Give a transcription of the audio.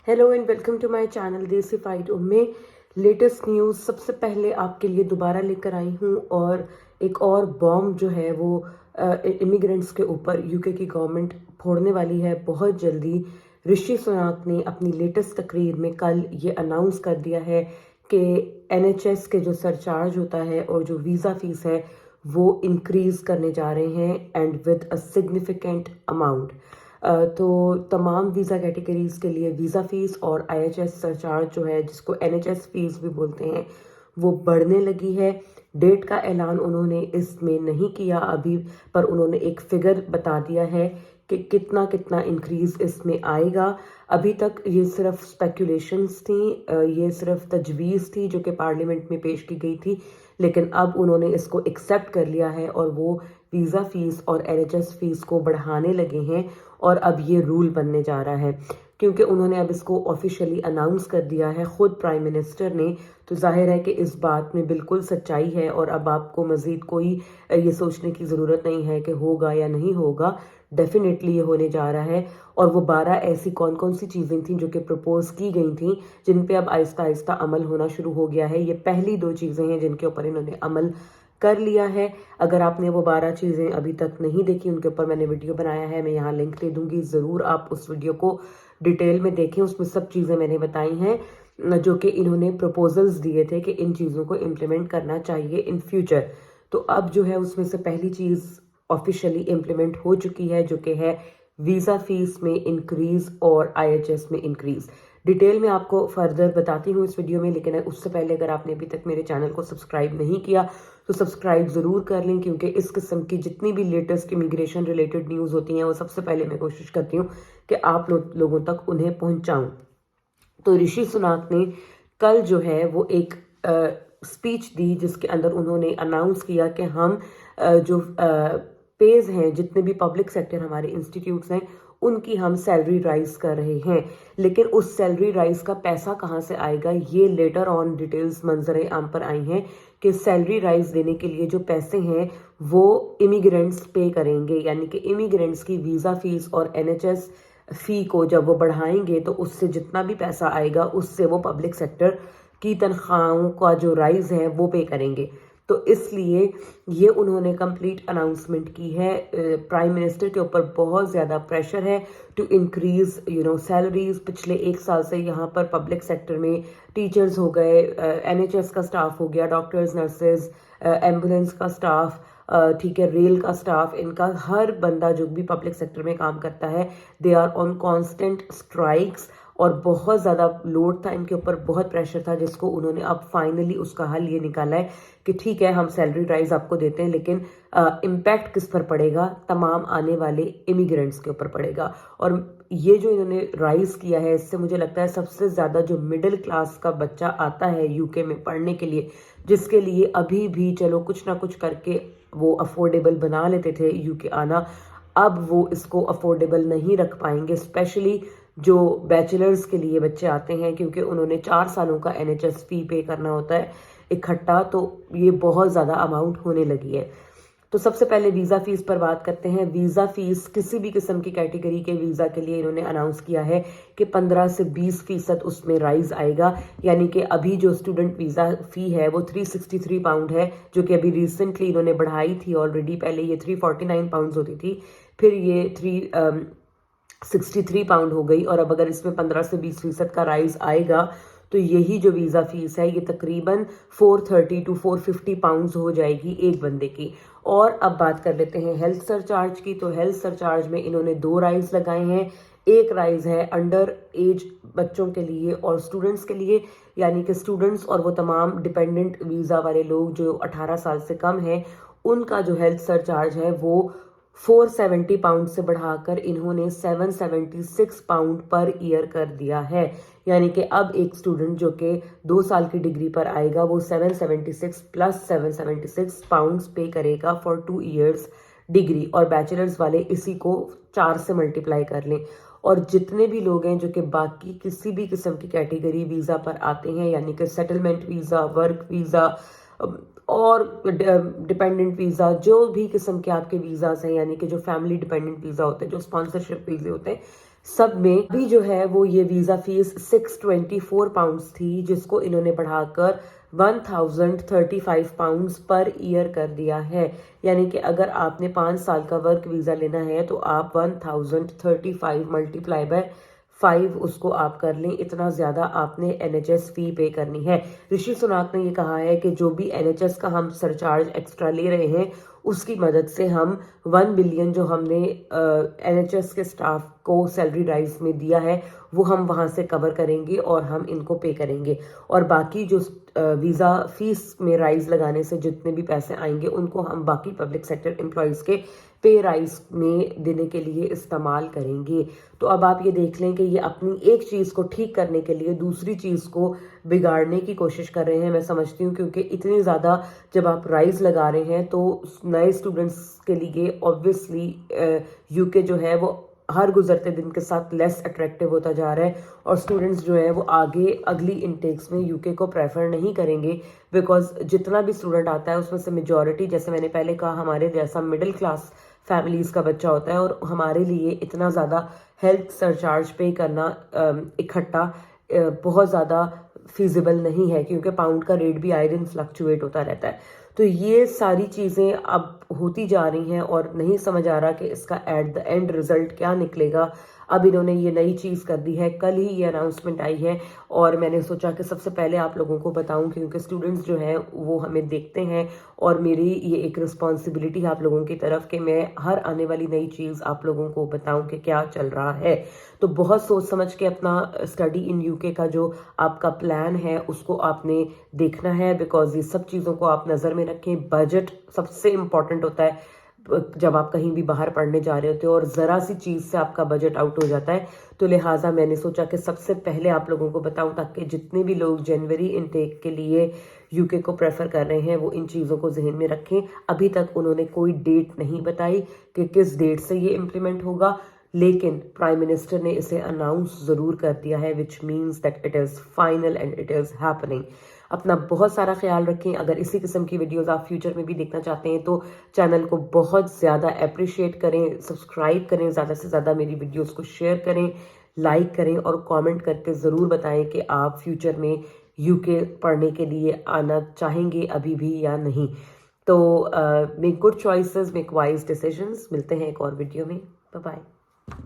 Hello and welcome to my channel Desi fight में latest news सबसे पहले आपके लिए दोबारा लेकर आई हूँ। और एक और बॉम्ब जो है वो इमिग्रेंट्स के ऊपर यूके की गवर्नमेंट फोड़ने वाली है बहुत जल्दी। ऋषि सुनाक ने अपनी लेटेस्ट तकरीर में कल ये अनाउंस कर दिया है कि एनएचएस के जो सरचार्ज होता है और जो वीज़ा फीस है वो इंक्रीज करने जा रहे हैं and with a significant amount. तो तमाम वीज़ा कैटेगरीज के लिए वीज़ा फीस और आईएचएस सरचार्ज जो है जिसको एनएचएस फीस भी बोलते हैं वो बढ़ने लगी है। डेट का ऐलान उन्होंने इसमें नहीं किया अभी, पर उन्होंने एक फिगर बता दिया है कि कितना कितना इंक्रीज इसमें आएगा। अभी तक ये सिर्फ स्पेकुलेशंस थी, ये सिर्फ तजवीज़ थी जो कि पार्लियामेंट में पेश की गई थी, लेकिन अब उन्होंने इसको एक्सेप्ट कर लिया है और वो वीज़ा फीस और एनएचएस फीस को बढ़ाने लगे हैं। और अब ये रूल बनने जा रहा है क्योंकि उन्होंने अब इसको ऑफिशियली अनाउंस कर दिया है खुद प्राइम मिनिस्टर ने। तो जाहिर है कि इस बात में बिल्कुल सच्चाई है और अब आपको मज़ीद कोई ये सोचने की ज़रूरत नहीं है कि होगा या नहीं होगा। डेफिनेटली ये होने जा रहा है। और वो 12 ऐसी कौन कौन सी चीज़ें थी जो कि प्रपोज की गई थी जिन पे अब आहिस्ता आहिस्ता अमल होना शुरू हो गया है। ये पहली 2 चीज़ें हैं जिनके ऊपर इन्होंने अमल कर लिया है। अगर आपने वो 12 चीज़ें अभी तक नहीं देखी उनके ऊपर मैंने वीडियो बनाया है, मैं यहाँ लिंक दे दूंगी, ज़रूर आप उस वीडियो को डिटेल में देखें। उसमें सब चीज़ें मैंने बताई हैं जो कि इन्होंने प्रपोजल्स दिए थे कि इन चीज़ों को इम्प्लीमेंट करना चाहिए इन फ्यूचर। तो अब जो है उसमें से पहली चीज़ ऑफिशियली इम्प्लीमेंट हो चुकी है जो कि है वीज़ा फीस में इंक्रीज और आईएचएस में इंक्रीज। डिटेल में आपको फर्दर बताती हूँ इस वीडियो में, लेकिन उससे पहले अगर आपने अभी तक मेरे चैनल को सब्सक्राइब नहीं किया तो सब्सक्राइब ज़रूर कर लें, क्योंकि इस किस्म की जितनी भी लेटेस्ट इमिग्रेशन रिलेटेड न्यूज़ होती हैं वो सबसे पहले मैं कोशिश करती हूँ कि आप लोगों तक उन्हें पहुँचाऊँ। तो ऋषि सुनाक ने कल जो है वो एक स्पीच दी जिसके अंदर उन्होंने अनाउंस किया कि हम जो पेज हैं जितने भी पब्लिक सेक्टर हमारे इंस्टीट्यूट्स हैं उनकी हम सैलरी राइज कर रहे हैं, लेकिन उस सैलरी राइज का पैसा कहाँ से आएगा ये लेटर ऑन डिटेल्स मंजर आम पर आई हैं कि सैलरी राइज देने के लिए जो पैसे हैं वो इमिग्रेंट्स पे करेंगे, यानी कि इमिग्रेंट्स की वीज़ा फीस और एनएचएस फी को जब वो बढ़ाएंगे तो उससे जितना भी पैसा आएगा उससे वो पब्लिक सेक्टर की तनख्वाहों का जो राइज है वो पे करेंगे। तो इसलिए ये उन्होंने कंप्लीट अनाउंसमेंट की है। प्राइम मिनिस्टर के ऊपर बहुत ज़्यादा प्रेशर है टू इंक्रीज सैलरीज। पिछले 1 साल से यहाँ पर पब्लिक सेक्टर में टीचर्स हो गए, एनएचएस का स्टाफ हो गया, डॉक्टर्स, नर्सेज, एम्बुलेंस का स्टाफ, ठीक है, रेल का स्टाफ, इनका हर बंदा जो भी पब्लिक सेक्टर में काम करता है they are on constant strikes. और बहुत ज़्यादा लोड था इनके ऊपर, बहुत प्रेशर था, जिसको उन्होंने अब फाइनली उसका हल ये निकाला है कि ठीक है हम सैलरी राइज आपको देते हैं, लेकिन इम्पैक्ट किस पर पड़ेगा, तमाम आने वाले इमिग्रेंट्स के ऊपर पड़ेगा। और ये जो इन्होंने राइज किया है इससे मुझे लगता है सबसे ज़्यादा जो मिडिल क्लास का बच्चा आता है यूके में पढ़ने के लिए, जिसके लिए अभी भी चलो कुछ ना कुछ करके वो अफोर्डेबल बना लेते थे यूके आना, अब वो इसको अफोर्डेबल नहीं रख पाएंगे। स्पेशली जो बैचलर्स के लिए बच्चे आते हैं, क्योंकि उन्होंने 4 सालों का एनएचएस फी पे करना होता है इकट्ठा, तो ये बहुत ज़्यादा अमाउंट होने लगी है। तो सबसे पहले वीज़ा फीस पर बात करते हैं। वीज़ा फीस किसी भी किस्म की कैटेगरी के वीज़ा के लिए इन्होंने अनाउंस किया है कि 15 से 20% उसमें राइज आएगा। यानी कि अभी जो स्टूडेंट वीज़ा फ़ी है वो 363 पाउंड है, जो कि अभी रिसेंटली इन्होंने बढ़ाई थी ऑलरेडी। पहले ये 349 पाउंड होती थी, फिर ये 363 पाउंड हो गई, और अब अगर इसमें 15 से 20% का राइज आएगा तो यही जो वीज़ा फीस है ये तकरीबन 430 टू 450 पाउंड्स हो जाएगी एक बंदे की। और अब बात कर लेते हैं हेल्थ सरचार्ज की। तो हेल्थ सरचार्ज में इन्होंने 2 राइज लगाए हैं। एक राइज है अंडर एज बच्चों के लिए और स्टूडेंट्स के लिए, यानी कि स्टूडेंट्स और वो तमाम डिपेंडेंट वीज़ा वाले लोग जो 18 साल से कम हैं उनका जो हेल्थ सरचार्ज है वो 470 पाउंड से बढ़ाकर इन्होंने 776 पाउंड पर ईयर कर दिया है। यानी कि अब एक स्टूडेंट जो कि 2 साल की डिग्री पर आएगा वो 776 प्लस 776 पाउंड्स पे करेगा फॉर 2 ईयर्स डिग्री, और बैचलर्स वाले इसी को 4 से मल्टीप्लाई कर लें। और जितने भी लोग हैं जो कि बाकी किसी भी किस्म की कैटेगरी वीज़ा पर आते हैं, यानी कि सेटलमेंट वीज़ा, वर्क वीज़ा और डिपेंडेंट वीज़ा, जो भी किस्म के आपके वीज़ास हैं, यानी कि जो फैमिली डिपेंडेंट वीज़ा होते हैं, जो स्पॉन्सरशिप वीज़े होते हैं, सब में भी जो है वो ये वीज़ा फीस 624 पाउंड्स थी, जिसको इन्होंने बढ़ाकर 1035 पाउंड्स पर ईयर कर दिया है। यानी कि अगर आपने 5 साल का वर्क वीज़ा लेना है तो आप 1035 मल्टीप्लाई बाय 5 उसको आप कर लें, इतना ज़्यादा आपने एनएचएस फी पे करनी है। ऋषि सुनाक ने ये कहा है कि जो भी एनएचएस का हम सरचार्ज एक्स्ट्रा ले रहे हैं उसकी मदद से हम 1 बिलियन जो हमने एनएचएस के स्टाफ को सैलरी राइज में दिया है वो हम वहाँ से कवर करेंगे और हम इनको पे करेंगे, और बाकी जो वीज़ा फीस में राइज लगाने से जितने भी पैसे आएंगे उनको हम बाकी पब्लिक सेक्टर एम्प्लॉयज़ के पे राइज में देने के लिए इस्तेमाल करेंगे। तो अब आप ये देख लें कि ये अपनी एक चीज़ को ठीक करने के लिए दूसरी चीज़ को बिगाड़ने की कोशिश कर रहे हैं, मैं समझती हूँ, क्योंकि इतनी ज़्यादा जब आप राइज लगा रहे हैं तो नए स्टूडेंट्स के लिए ऑब्वियसली यूके जो है वो हर गुजरते दिन के साथ लेस अट्रैक्टिव होता जा रहा है, और स्टूडेंट्स जो है वो आगे अगली इनटेक्स में यूके को प्रेफर नहीं करेंगे, बिकॉज जितना भी स्टूडेंट आता है उसमें से मेजॉरिटी, जैसे मैंने पहले कहा, हमारे जैसा मिडिल क्लास फैमिलीज़ का बच्चा होता है, और हमारे लिए इतना ज़्यादा हेल्थ सरचार्ज पे करना इकट्ठा बहुत ज़्यादा फिजिबल नहीं है, क्योंकि पाउंड का रेट भी आए दिन फ्लक्चुएट होता रहता है। तो ये सारी चीज़ें अब होती जा रही हैं और नहीं समझ आ रहा कि इसका एट द एंड रिजल्ट क्या निकलेगा। अब इन्होंने ये नई चीज़ कर दी है, कल ही ये अनाउंसमेंट आई है, और मैंने सोचा कि सबसे पहले आप लोगों को बताऊं, क्योंकि स्टूडेंट्स जो हैं वो हमें देखते हैं और मेरी ये एक रिस्पॉन्सिबिलिटी है आप लोगों की तरफ कि मैं हर आने वाली नई चीज़ आप लोगों को बताऊं कि क्या चल रहा है। तो बहुत सोच समझ के अपना स्टडी इन यूके का जो आपका प्लान है उसको आपने देखना है, बिकॉज ये सब चीज़ों को आप नज़र में रखें। बजट सबसे इम्पॉर्टेंट होता है जब आप कहीं भी बाहर पढ़ने जा रहे होते हो, और ज़रा सी चीज़ से आपका बजट आउट हो जाता है। तो लिहाजा मैंने सोचा कि सबसे पहले आप लोगों को बताऊं, ताकि जितने भी लोग जनवरी इनटेक के लिए यूके को प्रेफर कर रहे हैं वो इन चीज़ों को जहन में रखें। अभी तक उन्होंने कोई डेट नहीं बताई कि किस डेट से ये इम्प्लीमेंट होगा, लेकिन प्राइम मिनिस्टर ने इसे अनाउंस ज़रूर कर दिया है, which means that it is final and it is happening. अपना बहुत सारा ख्याल रखें। अगर इसी किस्म की वीडियोस आप फ्यूचर में भी देखना चाहते हैं तो चैनल को बहुत ज़्यादा अप्रिशिएट करें, सब्सक्राइब करें, ज़्यादा से ज़्यादा मेरी वीडियोस को शेयर करें, लाइक करें, और कमेंट करके ज़रूर बताएं कि आप फ्यूचर में यूके पढ़ने के लिए आना चाहेंगे अभी भी या नहीं। तो make good choices, make wise decisions. मिलते हैं एक और वीडियो में। Bye bye.